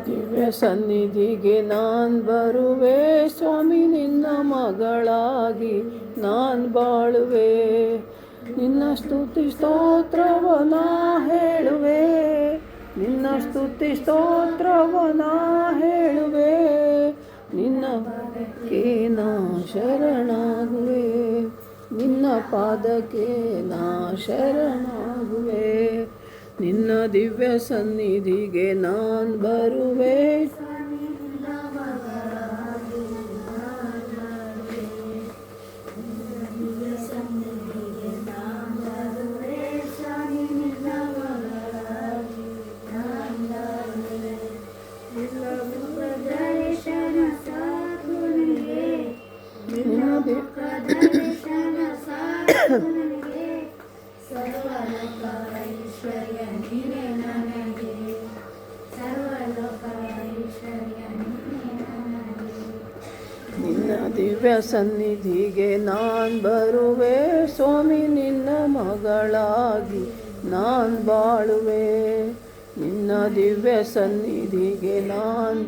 ದಿವ್ಯ ಸನ್ನಿಧಿಗೆ ಬರುವೆ ಸ್ವಾಮಿ ನಿನ್ನ ಮಗಳಾಗಿ ಬಾಳುವೆ. ನಿನ್ನ ಸ್ತುತಿ ಸ್ತೋತ್ರವನ ಹೇಳುವೆ, ನಿನ್ನ ಸ್ತುತಿ ಸ್ತೋತ್ರವನ ಹೇಳುವೆ. ನಿನ್ನ ಪಾದಕ್ಕೆ ಶರಣಾಗುವೆ, ನಿನ್ನ ಪಾದಕ್ಕೆ ಶರಣಾಗುವೆ. ನಿನ್ನ ದಿವ್ಯ ಸನ್ನಿಧಿಗೆ ಬರುವೆ. ನಿನ್ನ ದಿವ್ಯ ಸನ್ನಿಧಿಗೆ ಬರುವೆ ಸ್ವಾಮಿ ನಿನ್ನ ಮಗಳಾಗಿ ಬಾಳುವೆ. ನಿನ್ನ ದಿವ್ಯ ಸನ್ನಿಧಿಗೆ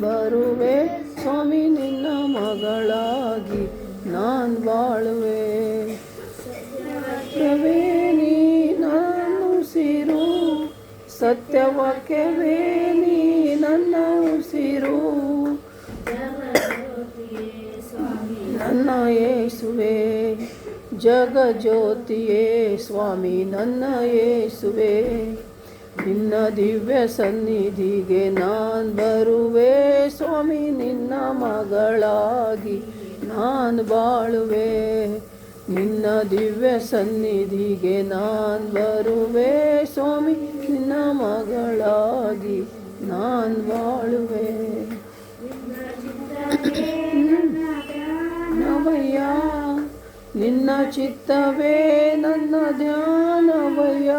ಬರುವೆ ಸ್ವಾಮಿ ನಿನ್ನ ಮಗಳಾಗಿ ಬಾಳುವೆ. ಸತ್ಯವೇ ನೀ ನನ್ನ ಉಸಿರು, ಸತ್ಯವಾಕ್ಯವೇ ನೀ ನನ್ನ ಉಸಿರು. ನನ್ನ ಯೇಸುವೆ ಜಗಜ್ಯೋತಿಯೇ ಸ್ವಾಮಿ ನನ್ನ ಯೇಸುವೆ. ನಿನ್ನ ದಿವ್ಯ ಸನ್ನಿಧಿಗೆ ಬರುವೆ ಸ್ವಾಮಿ ನಿನ್ನ ಮಗಳಾಗಿ ಬಾಳುವೆ. ನಿನ್ನ ದಿವ್ಯ ಸನ್ನಿಧಿಗೆ ಬರುವೆ ಸ್ವಾಮಿ ನಿನ್ನ ಮಗಳಾಗಿ ಬಾಳುವೆ. ನವಯ್ಯ ನಿನ್ನ ಚಿತ್ತವೇ ನನ್ನ ಧ್ಯಾನವಯ್ಯ.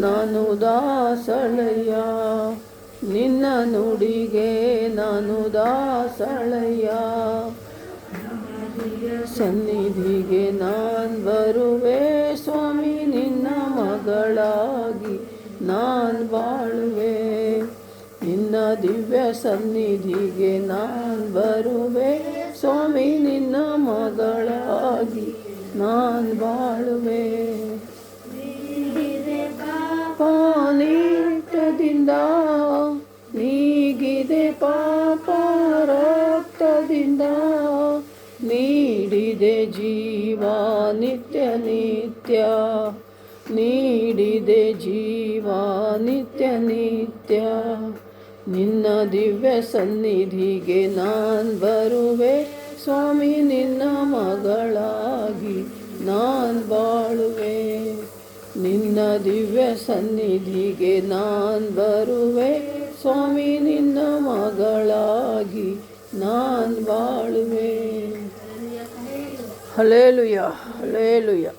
ನಾನು ದಾಸಳಯ್ಯ, ನಿನ್ನ ನುಡಿಗೆ ನಾನು ದಾಸಳಯ್ಯ. ಸನ್ನಿಧಿಗೆ ಬರುವೆ ಸ್ವಾಮಿ ನಿನ್ನ ಮಗಳಾಗಿ ಬಾಳುವೆ. ನಿನ್ನ ದಿವ್ಯ ಸನ್ನಿಧಿಗೆ ಬರುವೆ ಸ್ವಾಮಿ ನಿನ್ನ ಮಗಳಾಗಿ ಬಾಳುವೆ. ಪಾಪನಿತ್ಯದಿಂದ ನೀಗಿದೆ, ಪಾಪ ರಕ್ತದಿಂದ ನೀಡಿದೆ ಜೀವ ನಿತ್ಯ ನಿತ್ಯ, ನೀಡಿದೆ ಜೀವ ನಿತ್ಯ ನಿತ್ಯ. ನಿನ್ನ ದಿವ್ಯ ಸನ್ನಿಧಿಗೆ ಬರುವೆ ಸ್ವಾಮಿ ನಿನ್ನ ಮಗಳಾಗಿ ಬಾಳುವೆ. ನಿನ್ನ ದಿವ್ಯ ಸನ್ನಿಧಿಗೆ ಬರುವೆ ಸ್ವಾಮಿ ನಿನ್ನ ಮಗಳಾಗಿ ಬಾಳುವೆ. Hallelujah hallelujah.